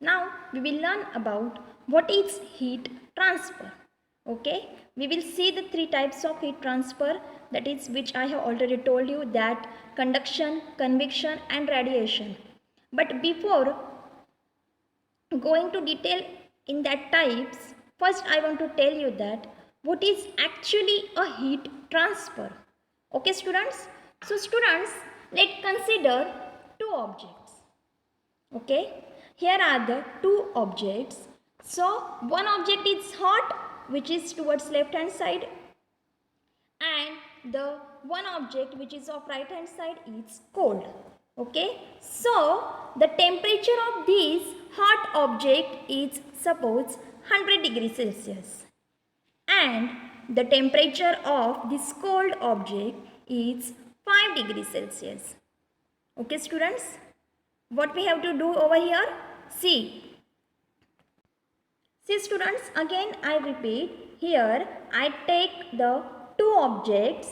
Now we will learn about what is heat transfer. Okay, we will see the three types of heat transfer, that is which I have already told you, that conduction, convection and radiation. But before going to detail in that types, first I want to tell you that what is actually a heat transfer. Okay students, so students, let's consider two objects. Okay, here are the two objects. So one object is hot, which is towards left hand side, and the one object which is of right hand side is cold. Okay, so the temperature of this hot object is suppose 100 degrees Celsius, and the temperature of this cold object is 5 degrees Celsius. Okay students, what we have to do over here? See students, again I repeat, here I take the two objects,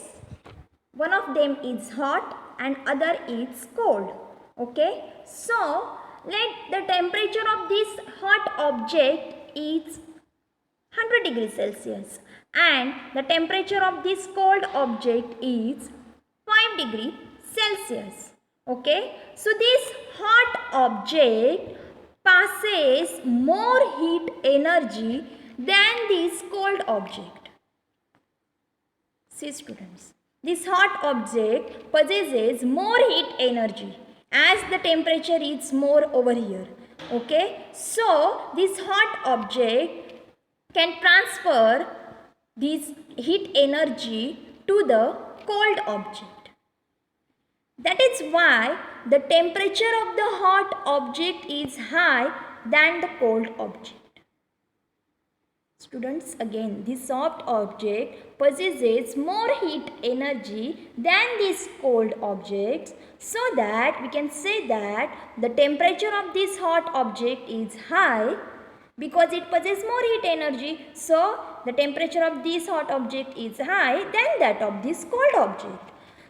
one of them is hot and other is cold. Okay, so let the temperature of this hot object is 100 degrees Celsius and the temperature of this cold object is 5 degree Celsius. Okay, so this hot object passes more heat energy than this cold object. See students, this hot object possesses more heat energy as the temperature is more over here. Okay, so this hot object can transfer this heat energy to the cold object. That is why the temperature of the hot object is high than the cold object. Students, again, this soft object possesses more heat energy than these cold objects, so that we can say that the temperature of this hot object is high because it possesses more heat energy. So the temperature of this hot object is high than that of this cold object.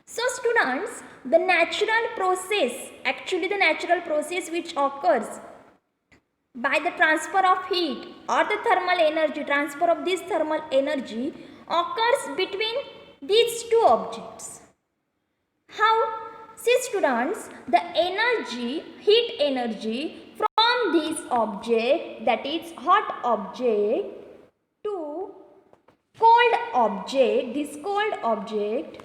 So students, the natural process, actually the natural process which occurs by the transfer of heat or the thermal energy, transfer of this thermal energy occurs between these two objects. How? See students, the energy, heat energy from this object, that is hot object, to cold object, this cold object,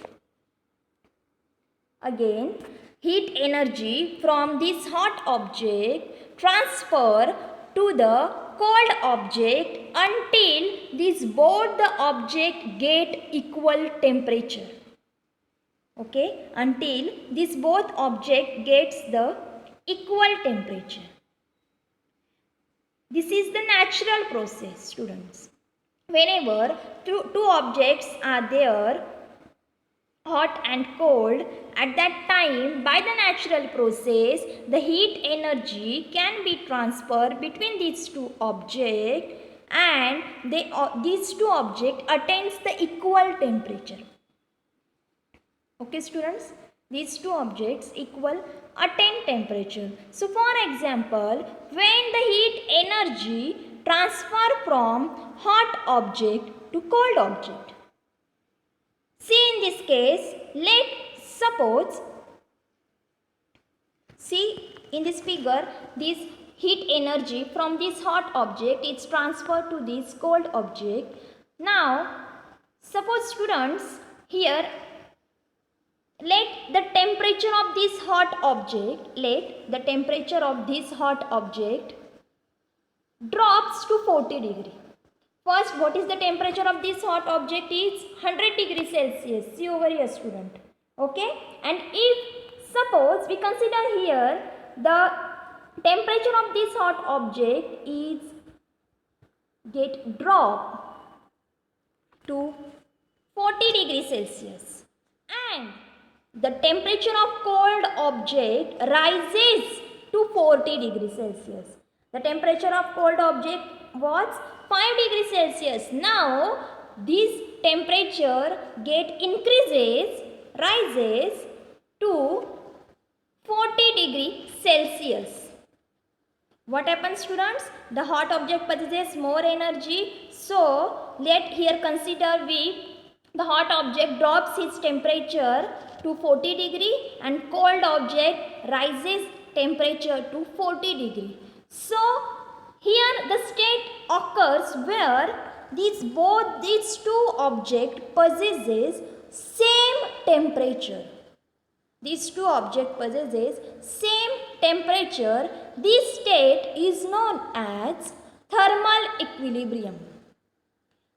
again heat energy from this hot object transfer to the cold object until these both the object get equal temperature. Okay, until this both object gets the equal temperature. This is the natural process students. Whenever two objects are there, hot and cold, at that time by the natural process the heat energy can be transferred between these two objects and these two objects attains the equal temperature. Okay students, these two objects equal attain temperature. So for example, when the heat energy transfer from hot object to cold object, see in this case, let's suppose, see in this figure, this heat energy from this hot object is transferred to this cold object. Now suppose students, here let the temperature of this hot object, let the temperature of this hot object drops to 40 degree. First, what is the temperature of this hot object is 100 degrees Celsius. See over here student. Okay, and if suppose we consider here the temperature of this hot object is get drop to 40 degrees Celsius and the temperature of cold object rises to 40 degrees Celsius. The temperature of cold object was 5 degrees Celsius. Now this temperature rises to 40 degrees Celsius. What happens, students? The hot object possesses more energy. So let here consider the hot object drops its temperature to 40 degree and cold object rises temperature to 40 degree. So here the state occurs where both these two objects possesses same temperature. These two objects possesses same temperature. This state is known as thermal equilibrium.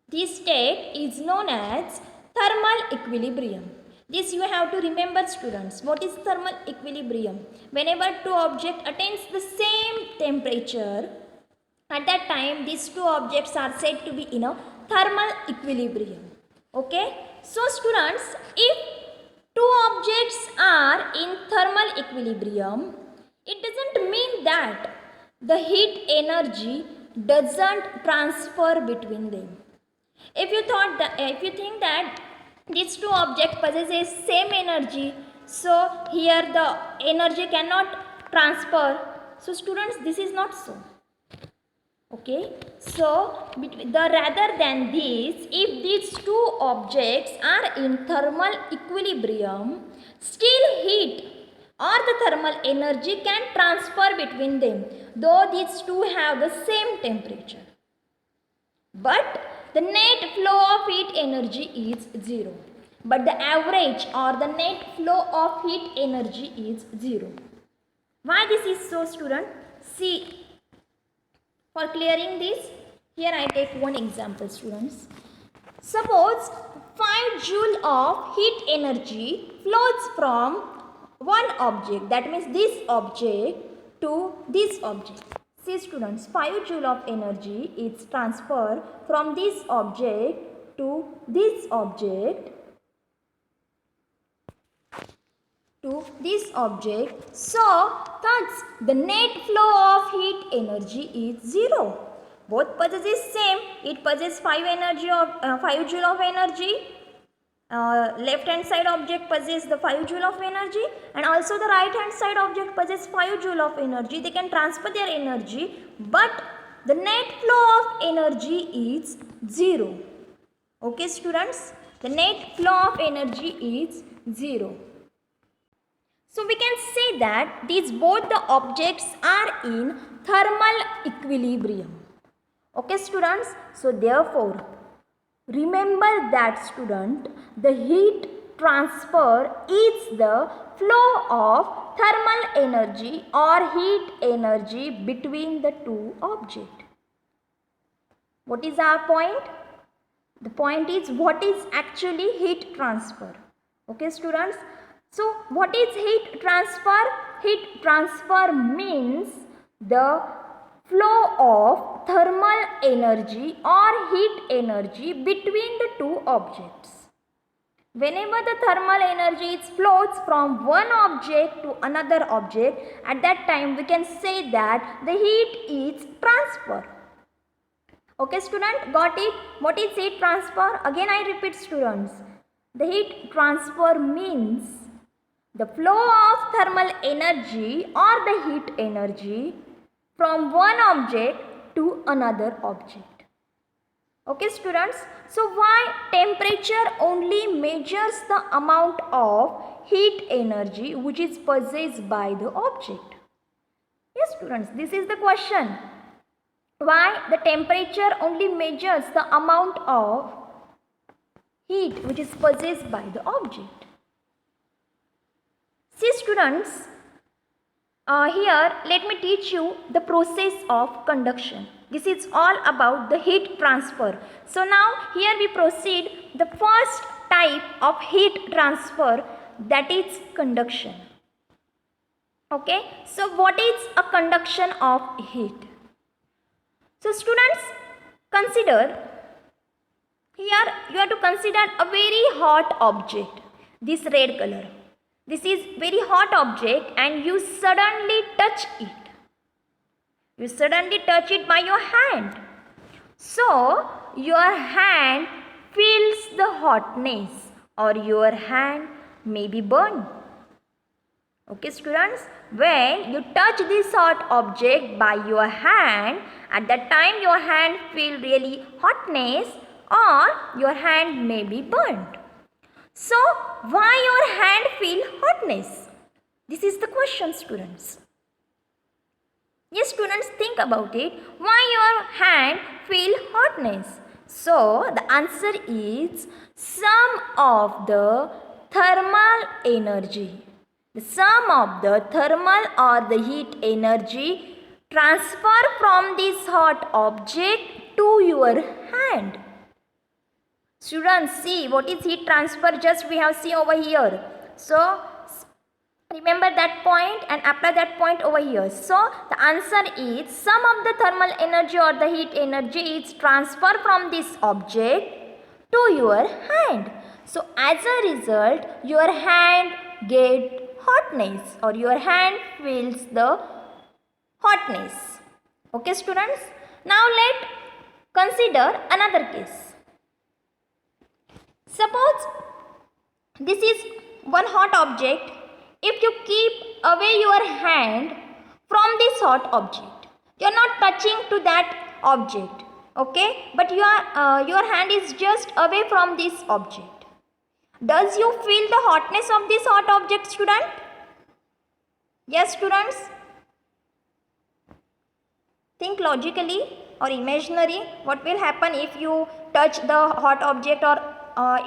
This state is known as thermal equilibrium. This you have to remember, students. What is thermal equilibrium? Whenever two objects attains the same temperature, at that time these two objects are said to be in a thermal equilibrium. Okay. So students, if two objects are in thermal equilibrium, it doesn't mean that the heat energy doesn't transfer between them. If you think that these two objects possesses same energy, so here the energy cannot transfer. So students, this is not so. Okay, so rather than this, if these two objects are in thermal equilibrium, still heat or the thermal energy can transfer between them, though these two have the same temperature. But the net flow of heat energy is 0. But the average or the net flow of heat energy is 0. Why this is so, student? See. For clearing this, here I take one example, students. Suppose 5 joule of heat energy flows from one object, that means this object to this object. See students, 5 joule of energy is transferred from this object to this object So thus the net flow of heat energy is 0. Both possesses same. It possesses 5 joule of energy. Left hand side object possesses the 5 joule of energy, and also the right hand side object possesses 5 joule of energy. They can transfer their energy, but the net flow of energy is 0. Okay students, the net flow of energy is 0. So we can say that both the objects are in thermal equilibrium. Okay students, so therefore remember that student, the heat transfer is the flow of thermal energy or heat energy between the two objects. What is our point? The point is, what is actually heat transfer? Okay students. So what is heat transfer? Heat transfer means the flow of thermal energy or heat energy between the two objects. Whenever the thermal energy flows from one object to another object, at that time we can say that the heat is transfer. Okay student, got it? What is heat transfer? Again I repeat students, the heat transfer means the flow of thermal energy or the heat energy from one object to another object. Okay students, so why temperature only measures the amount of heat energy which is possessed by the object? Yes students, this is the question. Why the temperature only measures the amount of heat which is possessed by the object? See students, here let me teach you the process of conduction. This is all about the heat transfer. So now here we proceed the first type of heat transfer, that is conduction. Okay, so what is a conduction of heat? So students, consider, here you have to consider a very hot object, this red color. This is very hot object and you suddenly touch it. You suddenly touch it by your hand. So your hand feels the hotness or your hand may be burned. Okay students, when you touch this hot object by your hand, at that time your hand feel really hotness or your hand may be burnt. So, why your hand feel hotness? This is the question, students. Yes, students, think about it. Why your hand feel hotness? So, the answer is sum of the thermal energy. The sum of the thermal or the heat energy transfer from this hot object to your hand. Students, see what is heat transfer, just we have seen over here. So, remember that point and apply that point over here. So, the answer is sum of the thermal energy or the heat energy is transfer from this object to your hand. So, as a result, your hand get hotness or your hand feels the hotness. Okay, students? Now, let consider another case. Suppose this is one hot object. If you keep away your hand from this hot object, you are not touching to that object, okay? But your hand is just away from this object. Does you feel the hotness of this hot object, student? Yes, students? Think logically or imaginary. What will happen if you touch the hot object or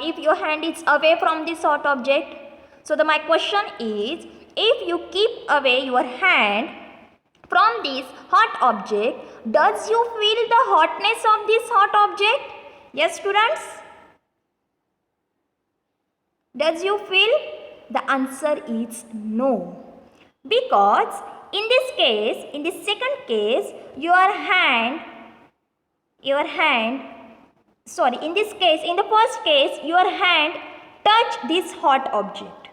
if your hand is away from this hot object? So, my question is, if you keep away your hand from this hot object, does you feel the hotness of this hot object? Yes, students? Does you feel? The answer is no. Because in this case, in the second case, in the first case, your hand touch this hot object.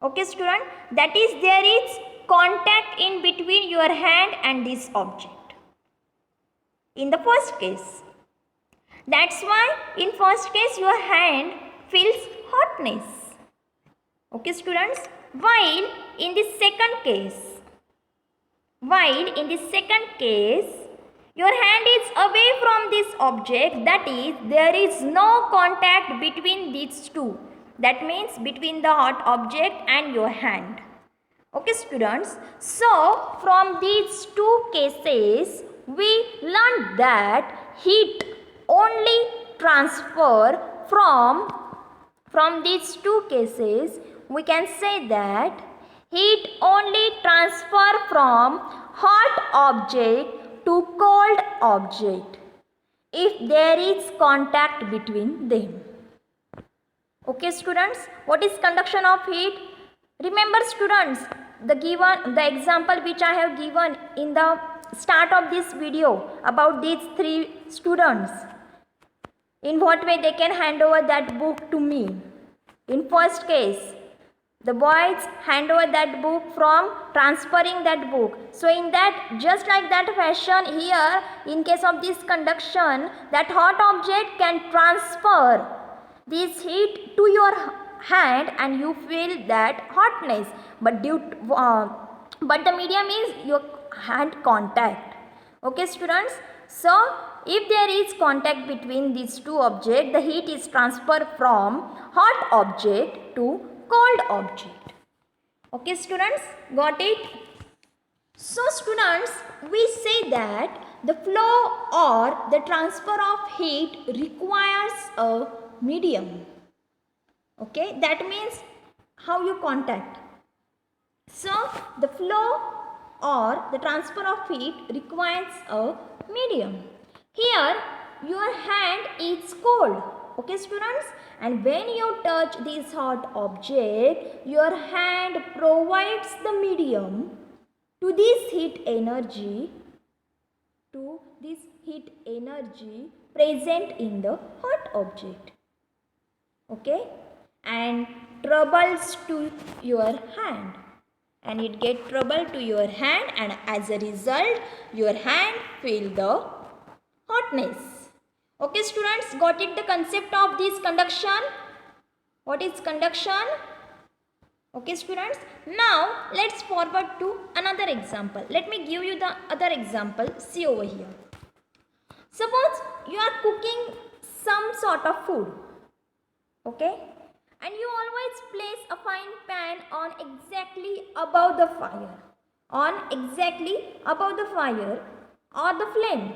Okay, student, that is there is contact in between your hand and this object. In the first case, that's why in first case your hand feels hotness. Okay, students, while in the second case, your hand is away from this object, that is there is no contact between these two. That means between the hot object and your hand. Okay, students. So, from these two cases, we learned that heat only transfer from these two cases, we can say that heat only transfer from hot object to cold object if there is contact between them. Okay, students, what is conduction of heat? Remember, students, the example which I have given in the start of this video about these three students. In what way they can hand over that book to me? In first case, the boys hand over that book from transferring that book. So in that, just like that fashion here, in case of this conduction, that hot object can transfer this heat to your hand and you feel that hotness, but but the medium is your hand contact. Okay, students, so if there is contact between these two objects, the heat is transferred from hot object to cold object. Okay, students, got it? So students, we say that the flow or the transfer of heat requires a medium. Okay, that means how you contact. So the flow or the transfer of heat requires a medium. Here your hand is cold. Okay, students, and when you touch this hot object, your hand provides the medium to this heat energy present in the hot object. Okay, and troubles to your hand, and it get trouble to your hand, and as a result your hand feel the hotness. Okay, students, got it, the concept of this conduction? What is conduction? Okay students, now let's forward to another example. Let me give you the other example. See over here. Suppose you are cooking some sort of food, okay, and you always place a frying pan on exactly above the fire, or the flame.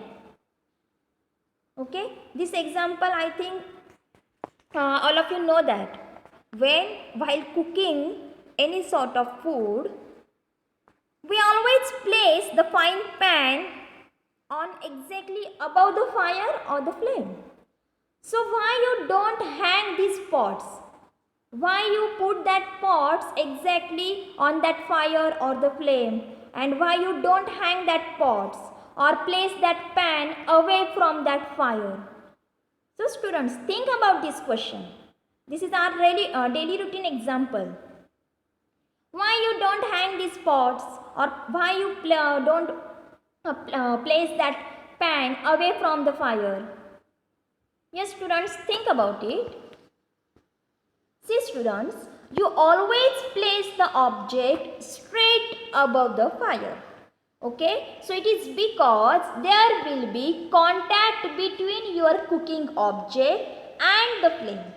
Okay, this example I think all of you know that while cooking any sort of food, we always place the frying pan on exactly above the fire or the flame. So why you don't hang these pots? Why you put that pots exactly on that fire or the flame? And why you don't hang that pots or place that pan away from that fire? So students, think about this question. This is our daily routine example. Why you don't hang these pots, or why you don't place that pan away from the fire? Yes students, think about it. See students, you always place the object straight above the fire. Okay, so it is because there will be contact between your cooking object and the flame.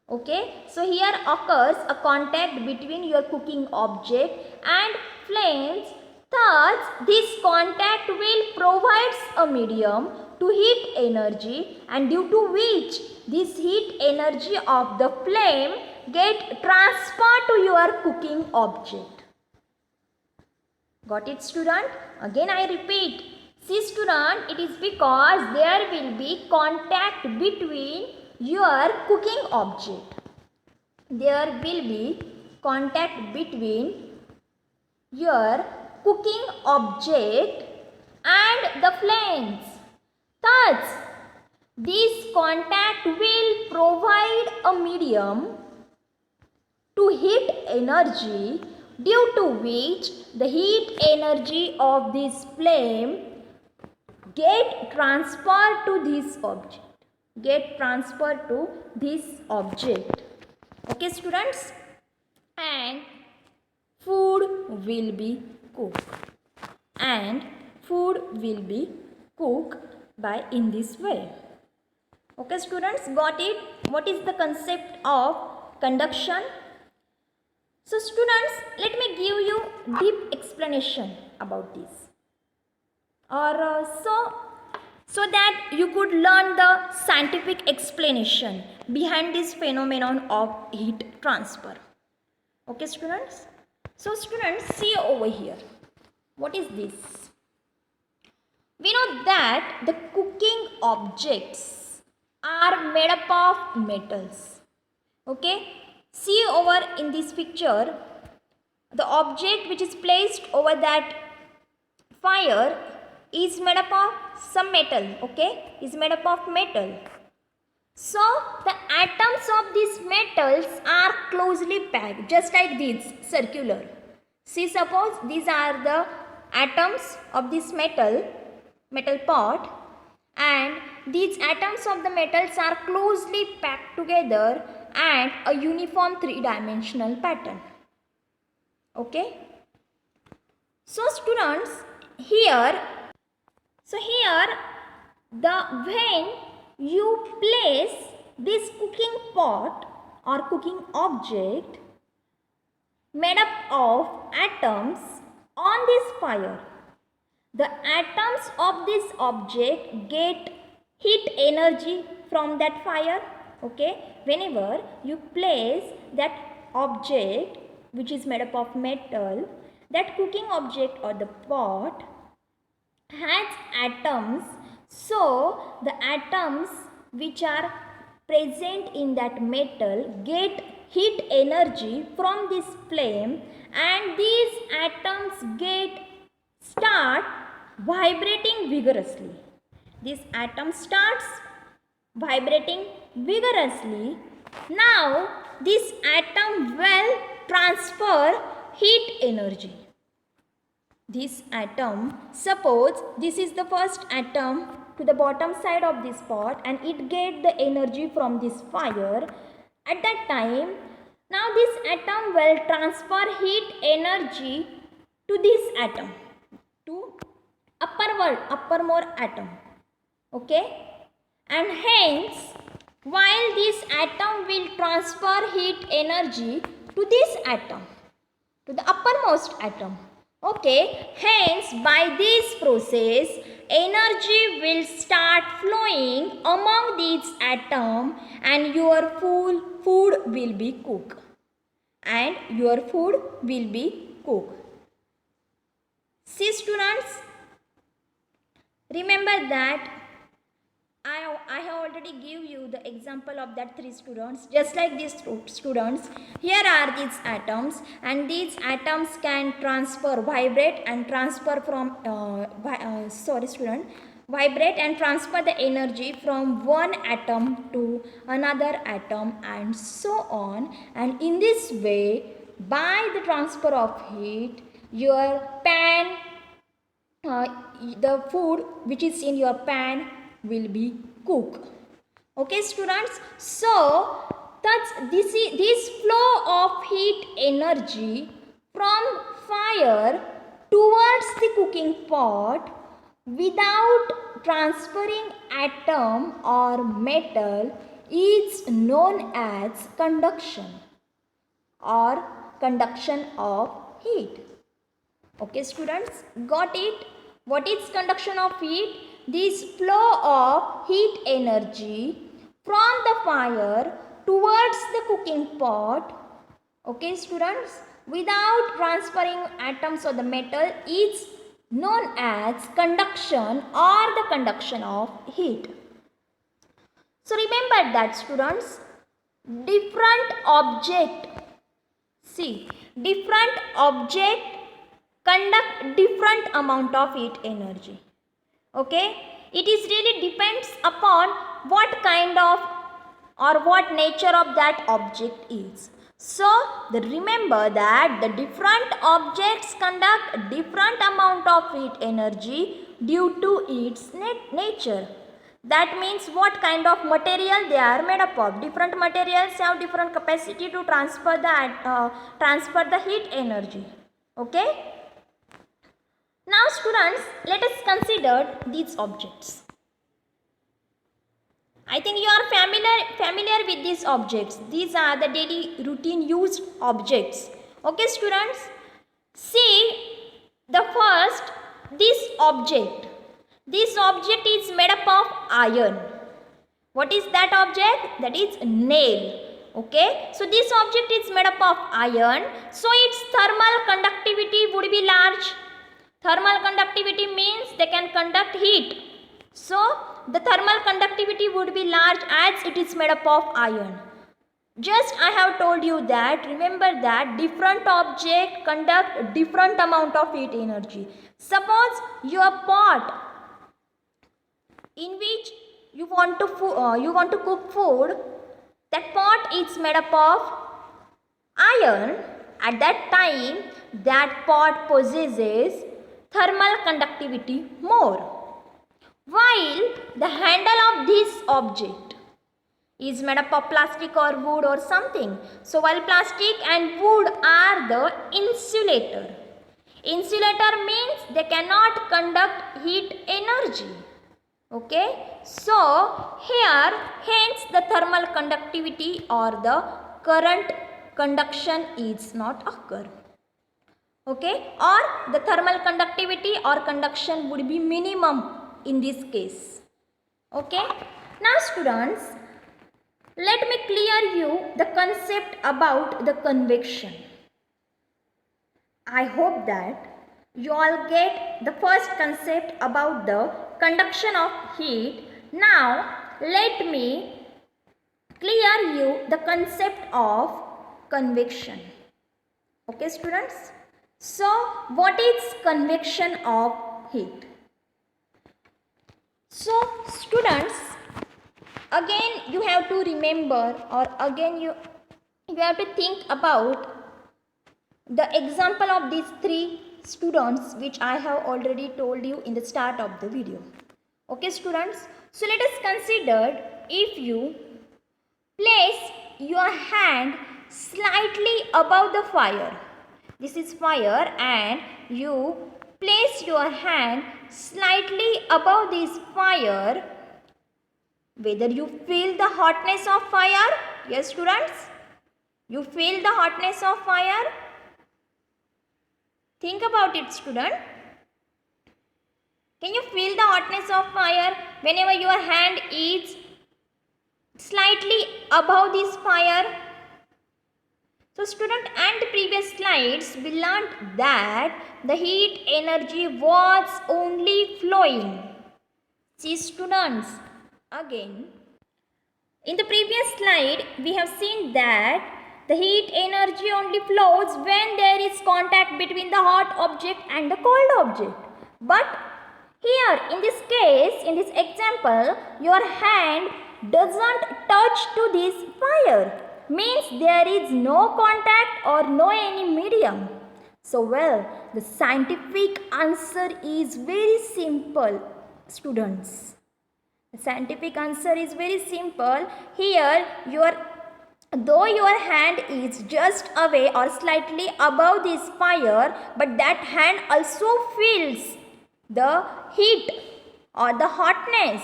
Okay, so here occurs a contact between your cooking object and flames. Thus, this contact will provide a medium to heat energy, and due to which this heat energy of the flame get transferred to your cooking object. Got it student? Again I repeat. See student, it is because there will be contact between your cooking object. There will be contact between your cooking object and the flames. Thus, this contact will provide a medium to heat energy, due to which the heat energy of this flame get transferred to this object. Okay students, and food will be cooked by in this way. Okay students, got it? What is the concept of conduction? So students, let me give you deep explanation about this, or so that you could learn the scientific explanation behind this phenomenon of heat transfer. Okay students? So students, see over here. What is this? We know that the cooking objects are made up of metals. Okay? See over in this picture, the object which is placed over that fire is made up of some metal. Okay? Is made up of metal. So the atoms of these metals are closely packed, just like this, circular. See, suppose these are the atoms of this metal pot, and these atoms of the metals are closely packed together and a uniform three-dimensional pattern. Okay? So students, here when you place this cooking pot or cooking object made up of atoms on this fire, the atoms of this object get heat energy from that fire. Okay, whenever you place that object which is made up of metal, that cooking object or the pot has atoms, so the atoms which are present in that metal get heat energy from this flame, and these atoms start vibrating vigorously. This atom starts vibrating vigorously. Now this atom will transfer heat energy. This atom, suppose this is the first atom to the bottom side of this pot, and it get the energy from this fire. At that time, Now this atom will transfer heat energy to this atom, to uppermost atom. Okay, and hence while this atom will transfer heat energy to this atom, to the uppermost atom. Okay, hence by this process energy will start flowing among these atoms and your food will be cooked. And your food will be cooked. See students, remember that I have already give you the example of that 3 students. Just like these students, here are these atoms, and these atoms can transfer, vibrate and transfer from, vibrate and transfer the energy from one atom to another atom and so on. And in this way, by the transfer of heat, your pan, the food which is in your pan will be cooked. Okay students, so that's this flow of heat energy from fire towards the cooking pot without transferring atom or metal is known as conduction or conduction of heat. Okay students, got it? What is conduction of heat? This flow of heat energy from the fire towards the cooking pot, okay students, without transferring atoms or the metal is known as conduction or the conduction of heat. So remember that students, different object conduct different amount of heat energy. Okay, it is really depends upon what kind of or what nature of that object is. So remember that the different objects conduct different amount of heat energy due to its nature. That means what kind of material they are made up of. Different materials have different capacity to transfer the heat energy. Okay. Now students, let us consider these objects. I think you are familiar with these objects. These are the daily routine used objects. Okay students, see the first, this object is made up of iron. What is that object? That is nail. Okay, so this object is made up of iron, so its thermal conductivity would be large. Thermal conductivity means they can conduct heat. So the thermal conductivity would be large as it is made up of iron. Just I have told you that, remember that different object conduct different amount of heat energy. Suppose your pot in which you want to cook food, that pot is made up of iron. At that time, that pot possesses thermal conductivity more, while the handle of this object is made up of plastic or wood or something. So while plastic and wood are the insulator means they cannot conduct heat energy. Okay, so here hence the thermal conductivity or the current conduction is not occur. Okay, or the thermal conductivity or conduction would be minimum in this case. Okay, now students, let me clear you the concept about the convection. I hope that you all get the first concept about the conduction of heat. Now let me clear you the concept of convection. Okay students, so what is convection of heat? So students, again you have to remember, or again you have to think about the example of these 3 students which I have already told you in the start of the video. Okay students, so let us consider if you place your hand slightly above the fire. This is fire and you place your hand slightly above this fire. Whether you feel the hotness of fire? Yes, students? You feel the hotness of fire? Think about it, student. Can you feel the hotness of fire whenever your hand is slightly above this fire? So student, and the previous slides we learnt that the heat energy was only flowing. See students, again, in the previous slide we have seen that the heat energy only flows when there is contact between the hot object and the cold object. But here in this case, in this example, your hand doesn't touch to this fire. Means there is no contact or no any medium. So well, the scientific answer is very simple, students. The scientific answer is very simple. Here though your hand is just away or slightly above this fire, but that hand also feels the heat or the hotness.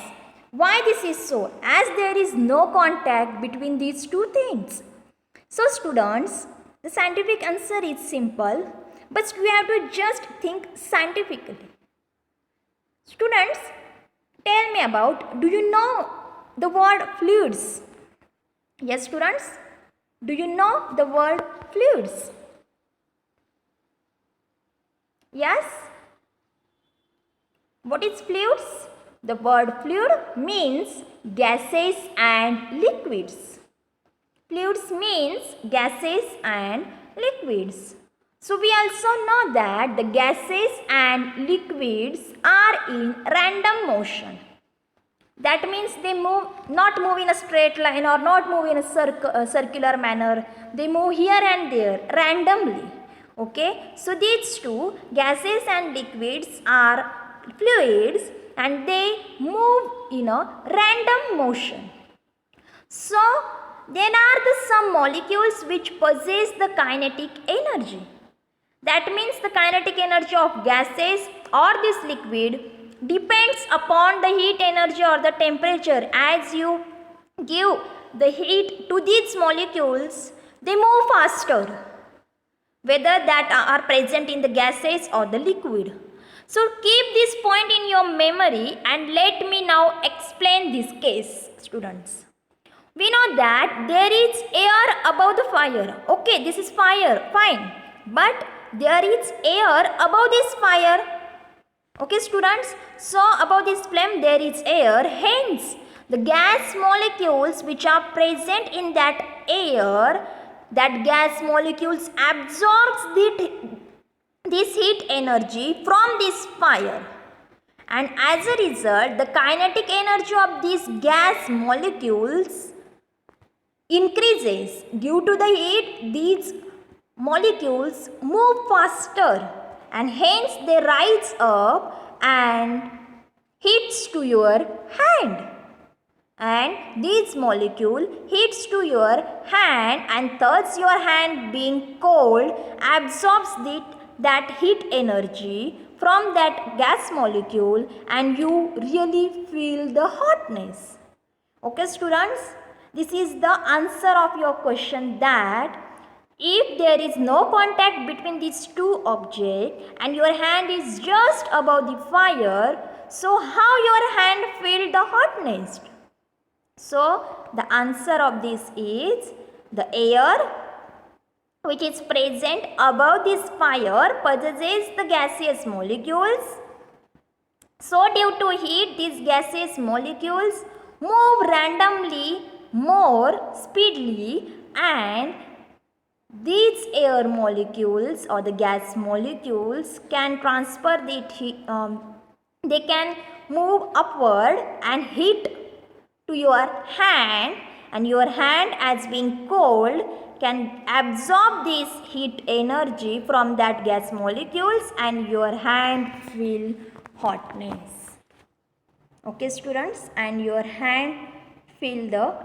Why this is so? As there is no contact between these two things. So students, the scientific answer is simple, but we have to just think scientifically. Students, tell me about, do you know the word fluids? Yes, students, do you know the word fluids? Yes? What is fluids? The word fluid means gases and liquids. Fluids means gases and liquids. So we also know that the gases and liquids are in random motion. That means they not move in a straight line or not move in a circular manner. They move here and there randomly. Okay. So these two, gases and liquids, are fluids and they move in a random motion. So there are some molecules which possess the kinetic energy. That means the kinetic energy of gases or this liquid depends upon the heat energy or the temperature. As you give the heat to these molecules, they move faster, whether that are present in the gases or the liquid. So keep this point in your memory and let me now explain this case, students. We know that there is air above the fire. Okay, this is fire, fine. But there is air above this fire. Okay, students. So above this flame there is air. Hence, the gas molecules which are present in that air, that gas molecules absorbs this heat energy from this fire. And as a result, the kinetic energy of these gas molecules increases. Due to the heat, these molecules move faster and hence they rise up and hits to your hand. And this molecule hits to your hand and thus your hand being cold absorbs that heat energy from that gas molecule and you really feel the hotness. Okay, students? This is the answer of your question, that if there is no contact between these two objects and your hand is just above the fire, so how your hand feel the hotness? So the answer of this is the air which is present above this fire possesses the gaseous molecules. So due to heat, these gaseous molecules move randomly more speedily and these air molecules or the gas molecules can transfer they can move upward and hit to your hand, and your hand as being cold can absorb this heat energy from that gas molecules and your hand feel hotness. Okay, students, and your hand feel the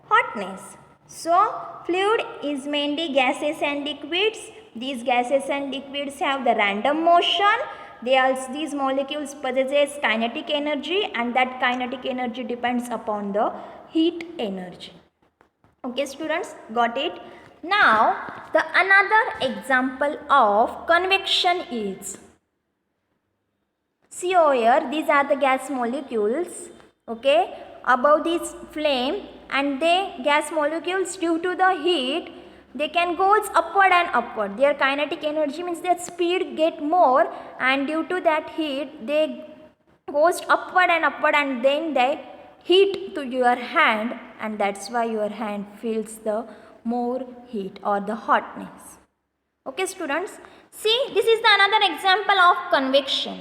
hotness. So fluid is mainly gases and liquids. These gases and liquids have the random motion. These molecules possess kinetic energy, and that kinetic energy depends upon the heat energy. Okay students, got it? Now the another example of convection is, see over here, these are the gas molecules, okay, above this flame, and they gas molecules, due to the heat, they can go upward and upward. Their kinetic energy means their speed get more, and due to that heat they goes upward and upward, and then they heat to your hand, and that's why your hand feels the more heat or the hotness. Okay students, see, this is the another example of convection.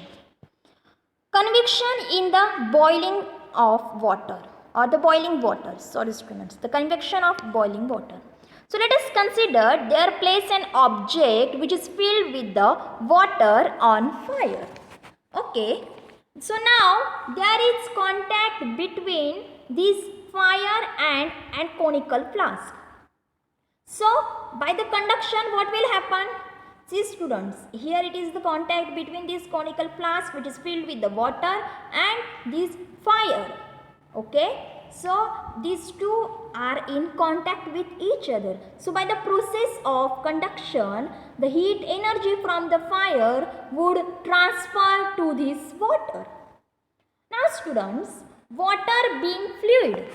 Convection in the boiling of water, or the boiling water, sorry students, the convection of boiling water. So let us consider there place an object which is filled with the water on fire. Okay, so now there is contact between this fire and conical flask. So by the conduction, what will happen? See students, here it is the contact between this conical flask which is filled with the water and this fire. Okay, so these two are in contact with each other. So by the process of conduction, the heat energy from the fire would transfer to this water. Now students, water being fluid,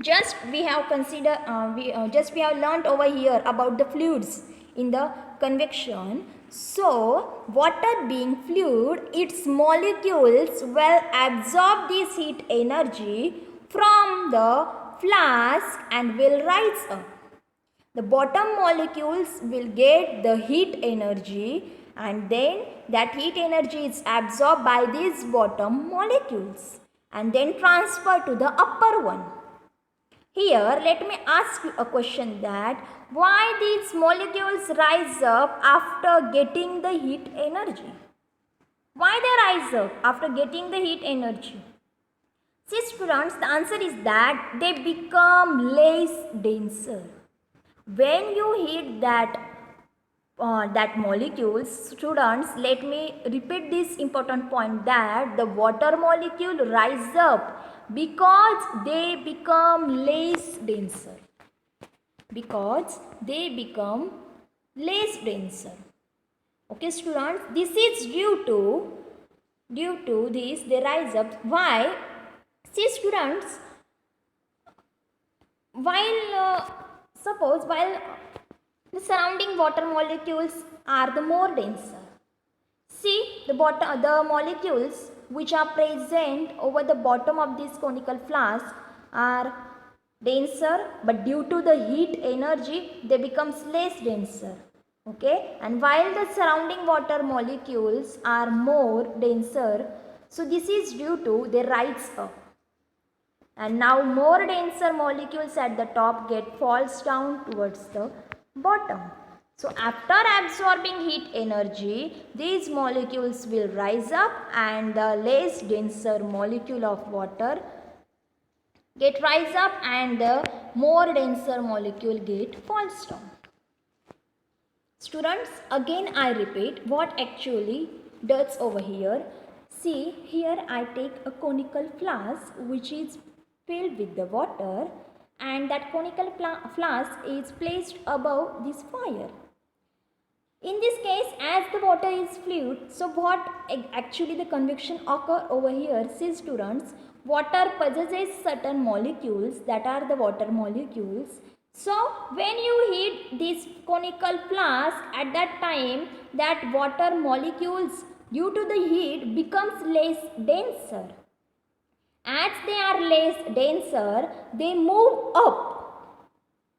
just we have considered, we have learnt over here about the fluids in the convection. So water being fluid, its molecules will absorb this heat energy from the flask and will rise up. The bottom molecules will get the heat energy, and then that heat energy is absorbed by these bottom molecules and then transferred to the upper one. Here let me ask you a question, that why these molecules rise up after getting the heat energy? Why they rise up after getting the heat energy? See students, the answer is that they become less denser. When you heat that molecules, students, let me repeat this important point, that the water molecule rise up because they become less denser. Because they become less denser. Okay students, this is due to this they rise up. Why? See students, while the surrounding water molecules are the more denser. See, the molecules which are present over the bottom of this conical flask are denser, but due to the heat energy they becomes less denser. Okay, and while the surrounding water molecules are more denser, so this is due to they rise up. And now more denser molecules at the top falls down towards the bottom. So after absorbing heat energy, these molecules will rise up, and the less denser molecule of water rise up, and the more denser molecule falls down. Students, again I repeat what actually does over here. See, here I take a conical flask which is filled with the water, and that conical flask is placed above this fire. In this case, as the water is fluid, so what actually the convection occur over here? See students, water possesses certain molecules, that are the water molecules. So when you heat this conical flask, at that time that water molecules due to the heat becomes less denser. As they are less denser, they move up.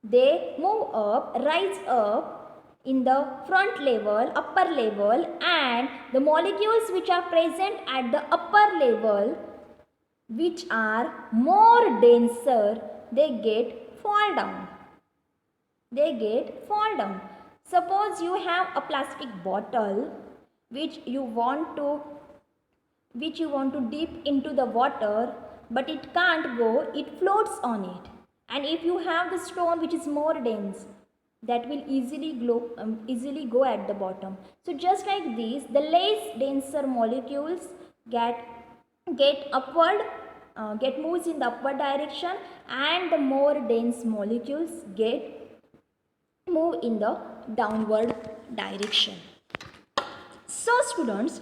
Rise up in the front level, upper level, and the molecules which are present at the upper level, which are more denser, they fall down. Suppose you have a plastic bottle which you want to dip into the water, but it can't go, it floats on it. And if you have the stone which is more dense, that will easily go at the bottom. So just like this, the less denser molecules get upward, get moves in the upward direction, and the more dense molecules get move in the downward direction. So students,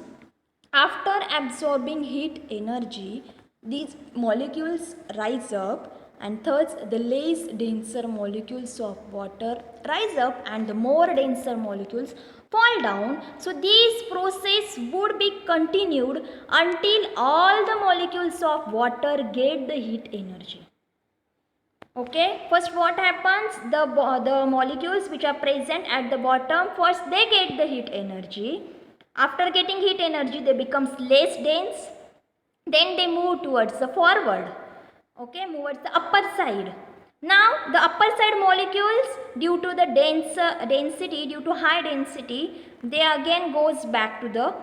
after absorbing heat energy, these molecules rise up, and thus the less denser molecules of water rise up and the more denser molecules fall down. So this process would be continued until all the molecules of water get the heat energy. Okay, first what happens, the molecules which are present at the bottom, first they get the heat energy. After getting heat energy, they becomes less dense, then they move towards the forward, okay, move towards the upper side. Now the upper side molecules, due to the density, due to high density, they again goes back to the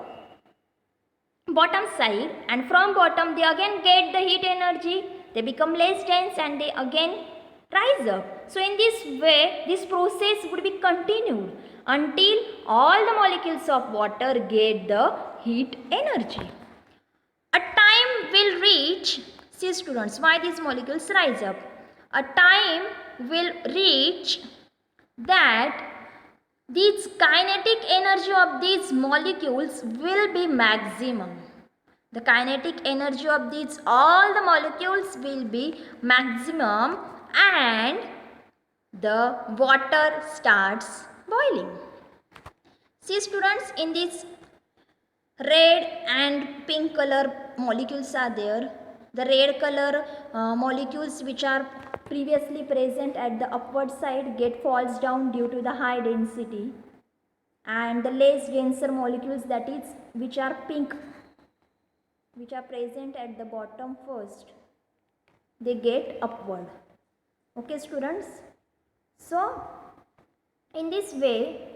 bottom side, and from bottom they again get the heat energy, they become less dense and they again rise up. So in this way, this process would be continued until all the molecules of water get the heat energy. A time will reach, see students, why these molecules rise up. A time will reach that this kinetic energy of these molecules will be maximum. The kinetic energy of these all the molecules will be maximum, and the water starts boiling. See students, in this red and pink color molecules are there. The red color molecules which are previously present at the upward side get falls down due to the high density, and the less denser molecules, that is which are pink, which are present at the bottom first, they get upward. Okay students, so in this way,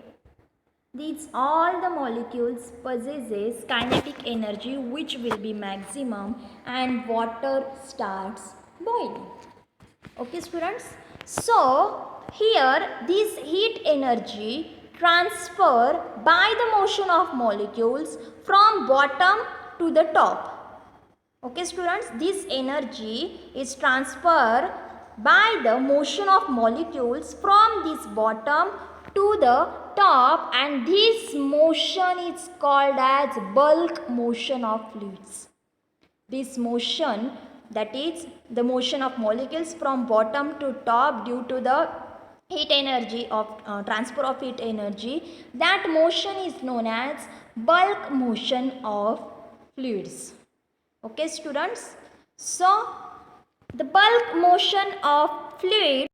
these all the molecules possesses kinetic energy which will be maximum, and water starts boiling. Okay students, so here this heat energy transfer by the motion of molecules from bottom to the top. Okay students, this energy is transferred by the motion of molecules from this bottom to the top, and this motion is called as bulk motion of fluids. This motion, that is the motion of molecules from bottom to top due to the heat energy of transfer of heat energy, that motion is known as bulk motion of fluids. Okay students, so the bulk motion of fluid.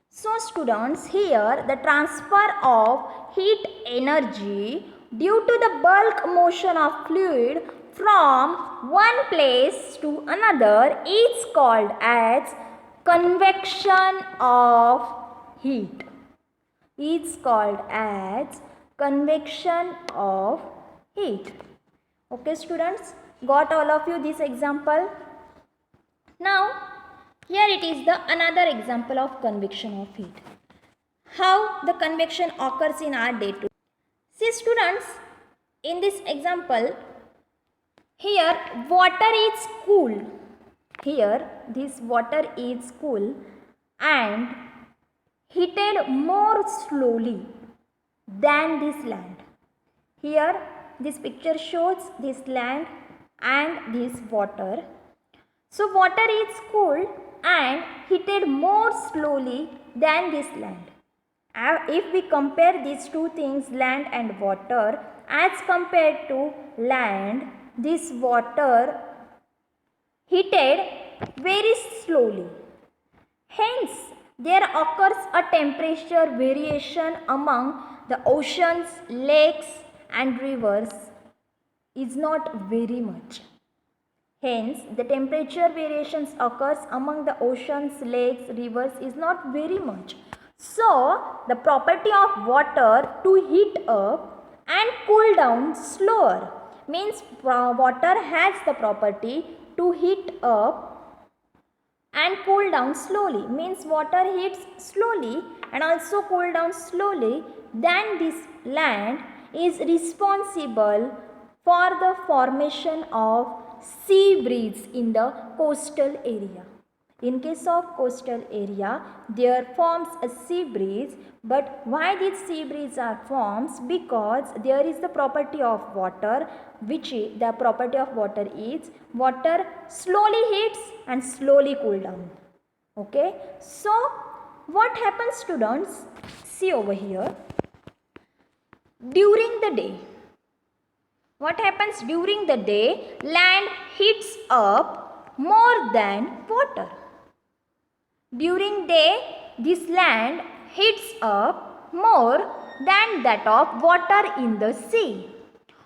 So students, here the transfer of heat energy due to the bulk motion of fluid from one place to another is called as convection of heat. Is called as convection of heat. Okay students, got all of you this example? Now here it is the another example of convection of heat. How the convection occurs in our day to day. See students, in this example, here water is cool. Here this water is cool and heated more slowly than this land. Here this picture shows this land and this water. So water is cooled and heated more slowly than this land. If we compare these two things, land and water, as compared to land, this water heated very slowly. Hence, there occurs a temperature variation among the oceans, lakes and rivers is not very much. Hence, the temperature variations occurs among the oceans, lakes, rivers is not very much. So, the property of water to heat up and cool down slower means water has the property to heat up and cool down slowly, means water heats slowly and also cool down slowly, then this land is responsible for the formation of sea breeze in the coastal area. In case of coastal area, there forms a sea breeze. But why these sea breeze are forms? Because there is the property of water, which is, the property of water is water slowly heats and slowly cool down. Okay, so what happens, students? See over here. During the day, what happens during the day? Land heats up more than water. During day, this land heats up more than that of water in the sea.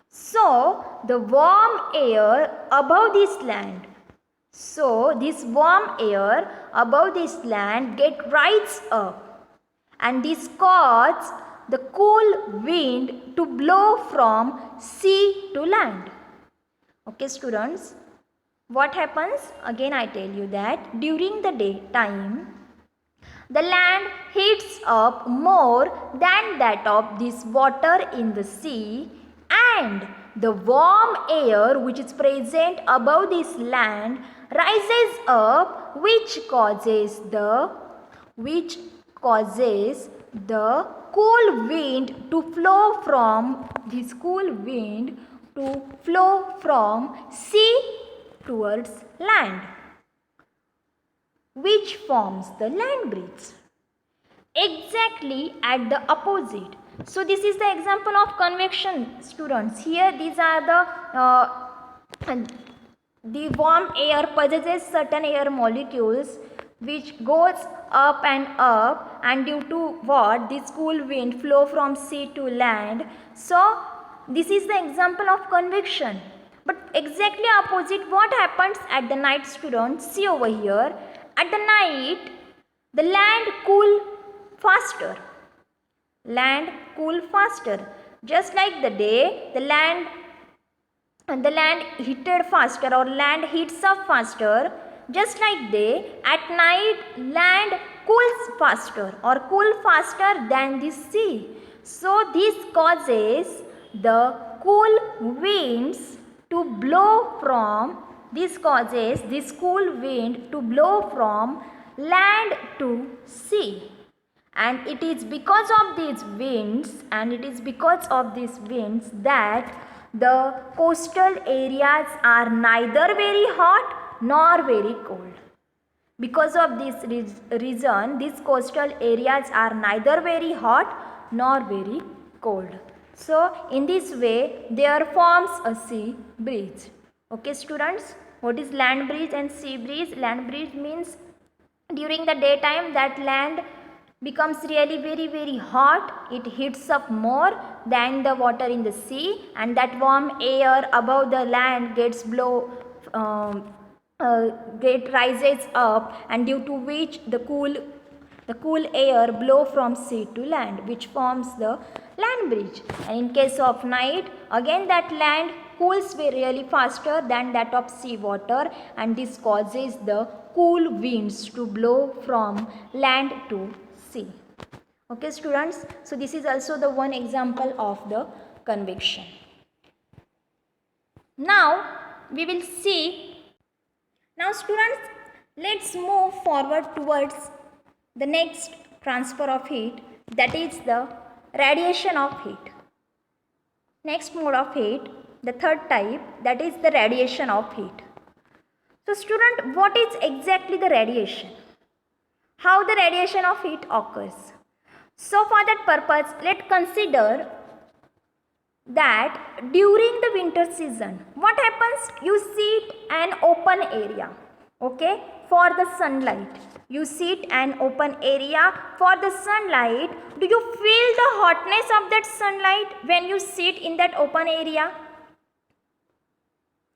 So the warm air above this land, this warm air above this land get rise up, and this causes the cool wind to blow from sea to land. Okay, students, what happens? Again I tell you that during the daytime, the land heats up more than that of this water in the sea, and the warm air which is present above this land rises up, which causes the cool wind to flow from sea towards land, which forms the land breeze. Exactly at the opposite. So this is the example of convection, students. Here these are the warm air possesses certain air molecules which goes up, and due to what? This cool wind flow from sea to land. So this is the example of convection. But exactly opposite, what happens at the night, students? See over here. At the night, the land cool faster. Land cool faster. Just like the day, the land heated faster, or land heats up faster. Just like day, at night land cools faster or cool faster than the sea. So this causes the cool winds to blow from, this causes this cool wind to blow from land to sea. And it is because of these winds, that the coastal areas are neither very hot nor very cold. Because of this reason, these coastal areas are neither very hot nor very cold. So in this way, there forms a sea breeze. Okay, students, what is land breeze and sea breeze? Land breeze means during the daytime that land becomes really very hot. It heats up more than the water in the sea, and that warm air above the land rises up, and due to which the cool air blow from sea to land, which forms the land breeze. And in case of night, again that land cools really faster than that of sea water, and this causes the cool winds to blow from land to sea. Okay, students, so this is also the one example of the convection. Now we will see. Now students, let's move forward towards the next transfer of heat, that is the radiation of heat. Next mode of heat, the third type, that is the radiation of heat. So student, what is exactly the radiation? How the radiation of heat occurs? So for that purpose, let's consider that during the winter season, what happens? You sit an open area, okay, for the sunlight. You sit an open area for the sunlight. Do you feel the hotness of that sunlight when you sit in that open area?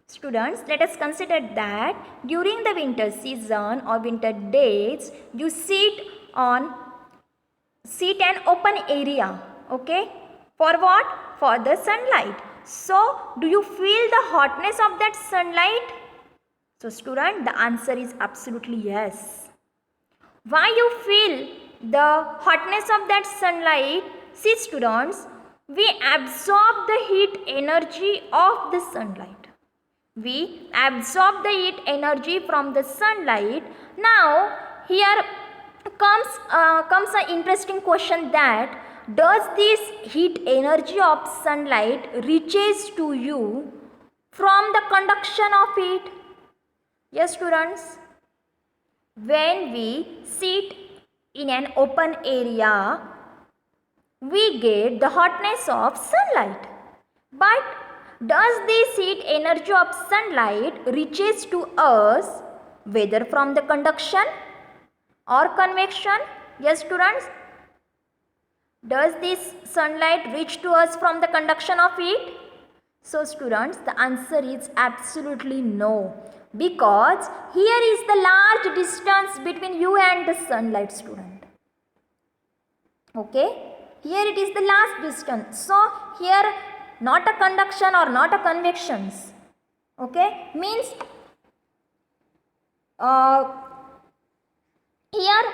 Students, let us consider that during the winter season or winter days, you sit an open area, okay, for what? For the sunlight. So, do you feel the hotness of that sunlight? So student, the answer is absolutely yes. Why you feel the hotness of that sunlight? See students, we absorb the heat energy of the sunlight. We absorb the heat energy from the sunlight. Now here comes an interesting question, that does this heat energy of sunlight reaches to you from the conduction of heat? Yes students, when we sit in an open area, we get the hotness of sunlight. But does this heat energy of sunlight reaches to us whether from the conduction or convection? Yes students, does this sunlight reach to us from the conduction of heat? So students, the answer is absolutely no, because here is the large distance between you and the sunlight student. Okay, here it is the last distance. So here not a conduction or not a convections. Okay, means here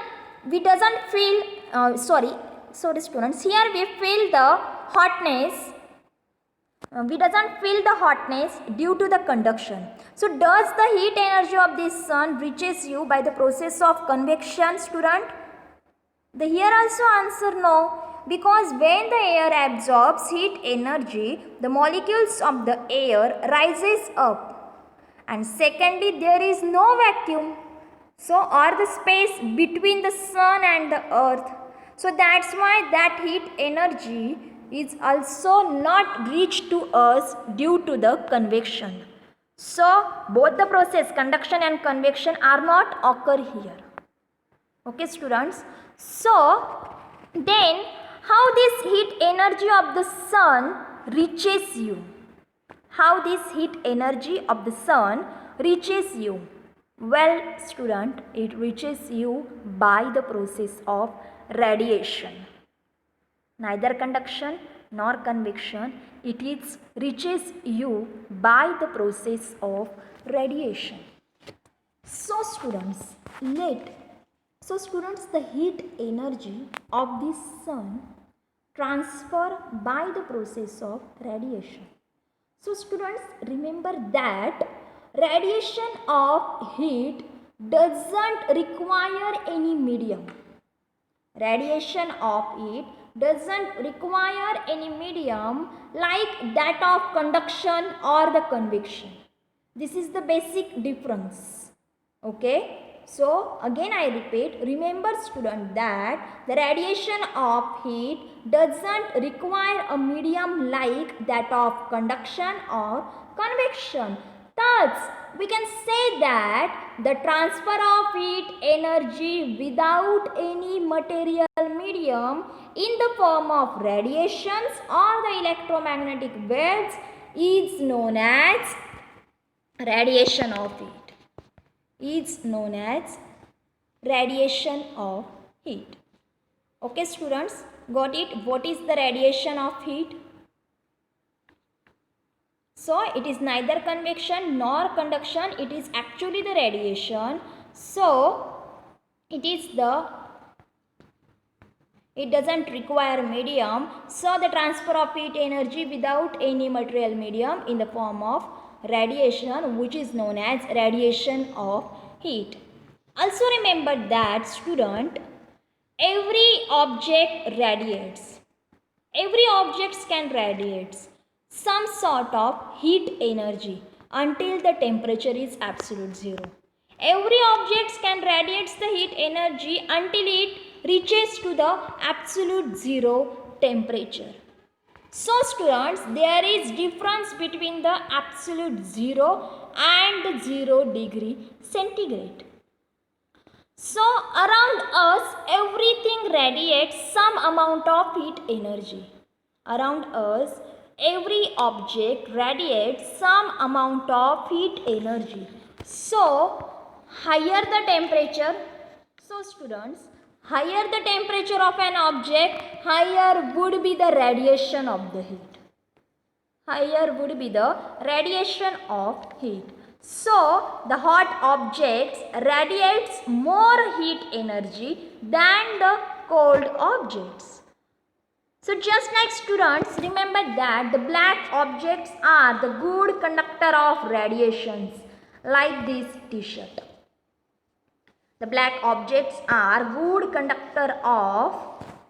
we doesn't feel sorry students, here we feel the hotness. We doesn't feel the hotness due to the conduction. So does the heat energy of this sun reaches you by the process of convection student? The here also answer no, because when the air absorbs heat energy, the molecules of the air rises up, and secondly there is no vacuum, so or the space between the sun and the earth. So that's why that heat energy is also not reached to us due to the convection. So both the process conduction and convection are not occur here. Okay students, so then how this heat energy of the sun reaches you? How this heat energy of the sun reaches you? Well student, it reaches you by the process of radiation. Neither conduction nor convection, it reaches you by the process of radiation. So students, the heat energy of the sun transfer by the process of radiation. So students, remember that radiation of heat doesn't require any medium. Radiation of heat doesn't require any medium like that of conduction or the convection. This is the basic difference. Okay. So again I repeat, remember student that the radiation of heat doesn't require a medium like that of conduction or convection. Thus, we can say that the transfer of heat energy without any material medium in the form of radiations or the electromagnetic waves is known as radiation of heat. Is known as radiation of heat. Okay students, got it? What is the radiation of heat? So it is neither convection nor conduction, it is actually the radiation. So it doesn't require medium. So the transfer of heat energy without any material medium in the form of radiation, which is known as radiation of heat. Also remember that student, every object radiates. Every object can radiate some sort of heat energy until the temperature is absolute zero. Every object can radiate the heat energy until it reaches to the absolute zero temperature. So students, there is difference between the absolute zero and the 0 degree centigrade. So around us everything radiates some amount of heat energy. Around us every object radiates some amount of heat energy. So higher the temperature, so students, higher the temperature of an object, higher would be the radiation of the heat. Higher would be the radiation of heat. So the hot objects radiates more heat energy than the cold objects. So just like students, remember that the black objects are the good conductor of radiations, like this t-shirt. The black objects are good conductor of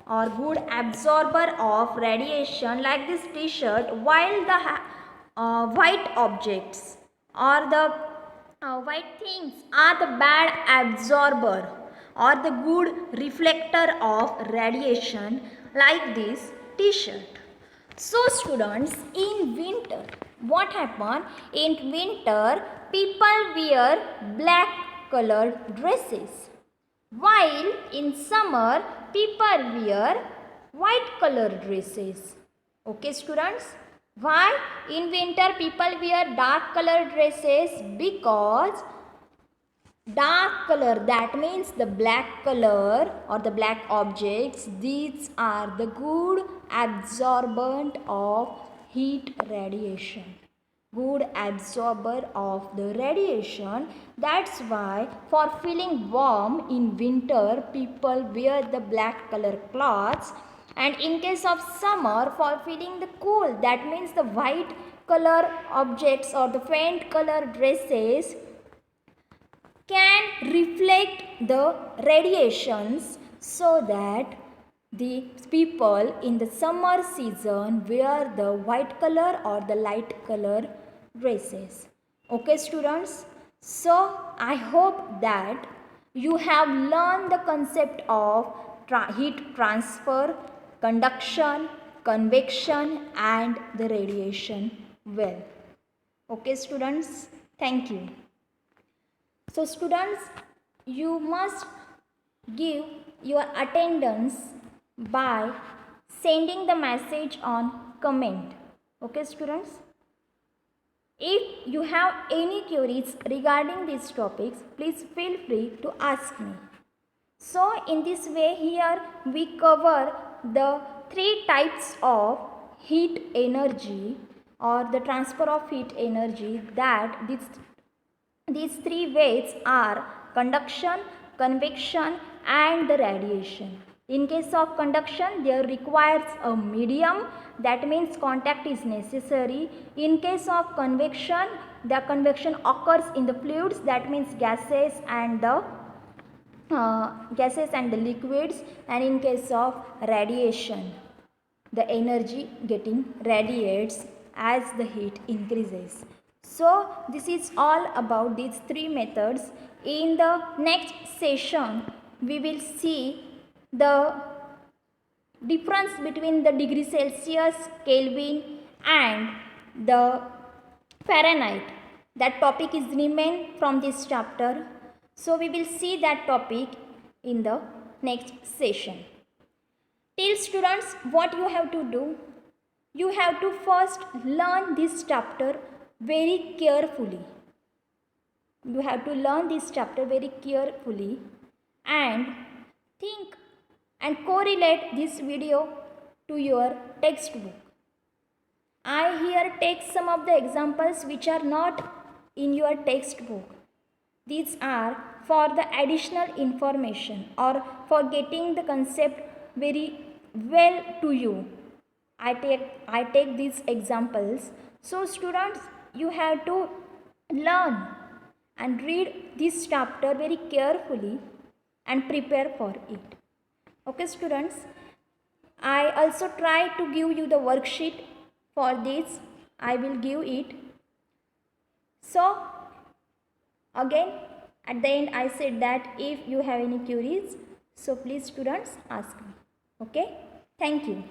or good absorber of radiation, like this t-shirt, while the white objects or the white things are the bad absorber or the good reflector of radiation, like this t-shirt. So students, in winter, what happen? In winter, people wear black colored dresses, while in summer, people wear white colored dresses. Okay students? Why? In winter, people wear dark colored dresses because dark color, that means the black color or the black objects, these are the good absorbent of heat radiation, good absorber of the radiation. That's why for feeling warm in winter, people wear the black color clothes, and in case of summer, for feeling the cool, that means the white color objects or the faint color dresses can reflect the radiations, so that the people in the summer season wear the white color or the light color dresses. Okay students, so I hope that you have learned the concept of heat transfer, conduction, convection and the radiation well. Okay students, thank you. So students, you must give your attendance by sending the message on comment. Okay students? If you have any queries regarding these topics, please feel free to ask me. So in this way, here we cover the three types of heat energy or the transfer of heat energy, that these three ways are conduction, convection and the radiation. In case of conduction, there requires a medium, that means contact is necessary. In case of convection, the convection occurs in the fluids, that means gases and the liquids. And in case of radiation, the energy getting radiates as the heat increases. So this is all about these three methods. In the next session, we will see the difference between the degree Celsius, Kelvin and the Fahrenheit. That topic is remain from this chapter. So we will see that topic in the next session. Till students, what you have to do? You have to first learn this chapter very carefully. You have to learn this chapter very carefully and think and correlate this video to your textbook. I here take some of the examples which are not in your textbook. These are for the additional information or for getting the concept very well to you. I take these examples. So students, you have to learn and read this chapter very carefully and prepare for it. Okay students, I also try to give you the worksheet for this. I will give it. So again, at the end I said that if you have any queries, so please students ask me. Okay, thank you.